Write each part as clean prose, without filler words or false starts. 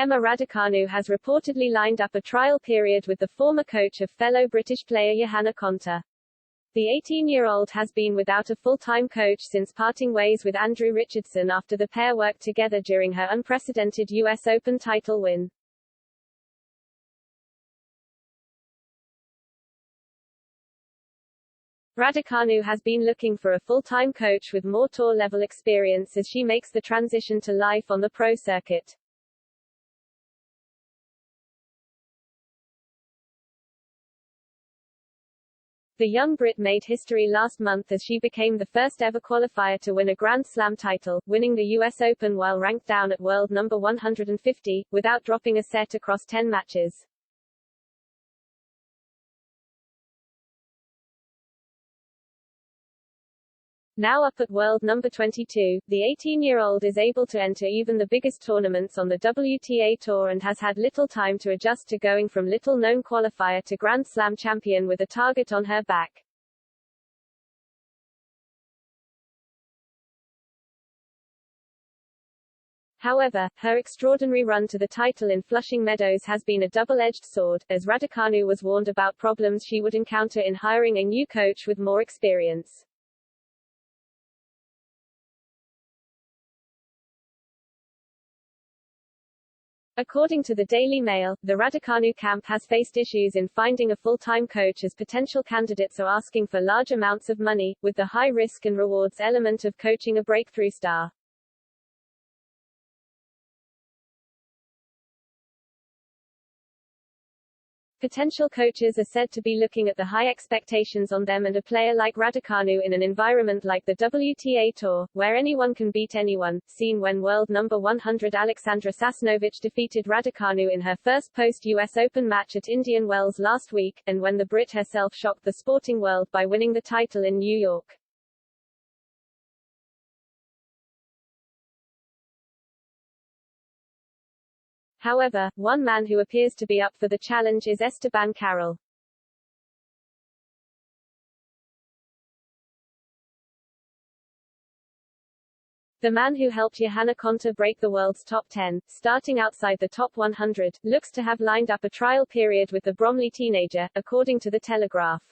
Emma Raducanu has reportedly lined up a trial period with the former coach of fellow British player Johanna Konta. The 18-year-old has been without a full-time coach since parting ways with Andrew Richardson after the pair worked together during her unprecedented US Open title win. Raducanu has been looking for a full-time coach with more tour-level experience as she makes the transition to life on the pro circuit. The young Brit made history last month as she became the first ever qualifier to win a Grand Slam title, winning the US Open while ranked down at world number 150, without dropping a set across 10 matches. Now up at world number 22, the 18-year-old is able to enter even the biggest tournaments on the WTA Tour and has had little time to adjust to going from little-known qualifier to Grand Slam champion with a target on her back. However, her extraordinary run to the title in Flushing Meadows has been a double-edged sword, as Raducanu was warned about problems she would encounter in hiring a new coach with more experience. According to the Daily Mail, the Raducanu camp has faced issues in finding a full-time coach as potential candidates are asking for large amounts of money, with the high risk and rewards element of coaching a breakthrough star. Potential coaches are said to be looking at the high expectations on them and a player like Raducanu in an environment like the WTA Tour, where anyone can beat anyone, seen when world number 100 Alexandra Sasnovich defeated Raducanu in her first post-US Open match at Indian Wells last week, and when the Brit herself shocked the sporting world by winning the title in New York. However, one man who appears to be up for the challenge is Esteban Carroll. The man who helped Johanna Konta break the world's top 10, starting outside the top 100, looks to have lined up a trial period with the Bromley teenager, according to The Telegraph.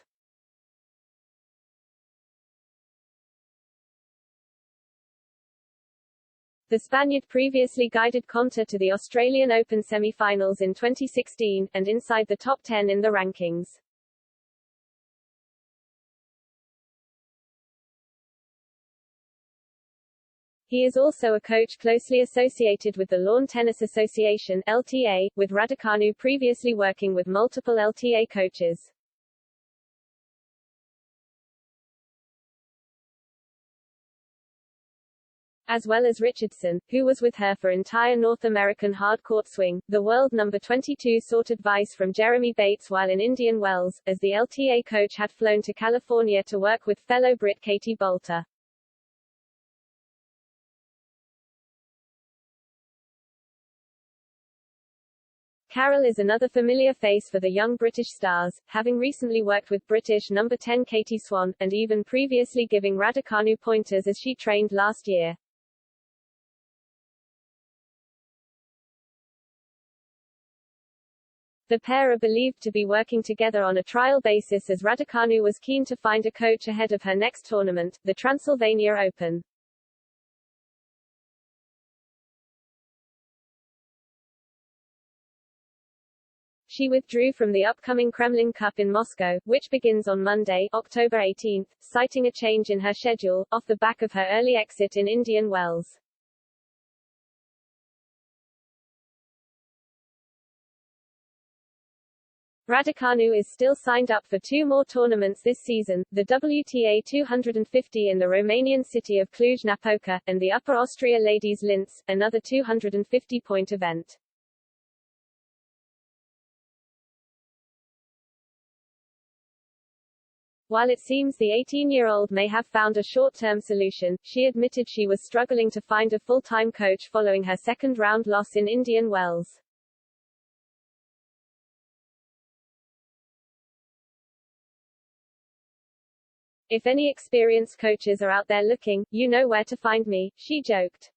The Spaniard previously guided Konta to the Australian Open semi-finals in 2016, and inside the top 10 in the rankings. He is also a coach closely associated with the Lawn Tennis Association (LTA), with Raducanu previously working with multiple LTA coaches. As well as Richardson, who was with her for entire North American hard-court swing, the world number 22 sought advice from Jeremy Bates while in Indian Wells, as the LTA coach had flown to California to work with fellow Brit Katie Boulter. Carroll is another familiar face for the young British stars, having recently worked with British number 10 Katie Swan, and even previously giving Raducanu pointers as she trained last year. The pair are believed to be working together on a trial basis as Raducanu was keen to find a coach ahead of her next tournament, the Transylvania Open. She withdrew from the upcoming Kremlin Cup in Moscow, which begins on Monday, October 18, citing a change in her schedule, off the back of her early exit in Indian Wells. Raducanu is still signed up for 2 more tournaments this season, the WTA 250 in the Romanian city of Cluj-Napoca, and the Upper Austria Ladies Linz, another 250-point event. While it seems the 18-year-old may have found a short-term solution, she admitted she was struggling to find a full-time coach following her second-round loss in Indian Wells. If any experienced coaches are out there looking, you know where to find me, she joked.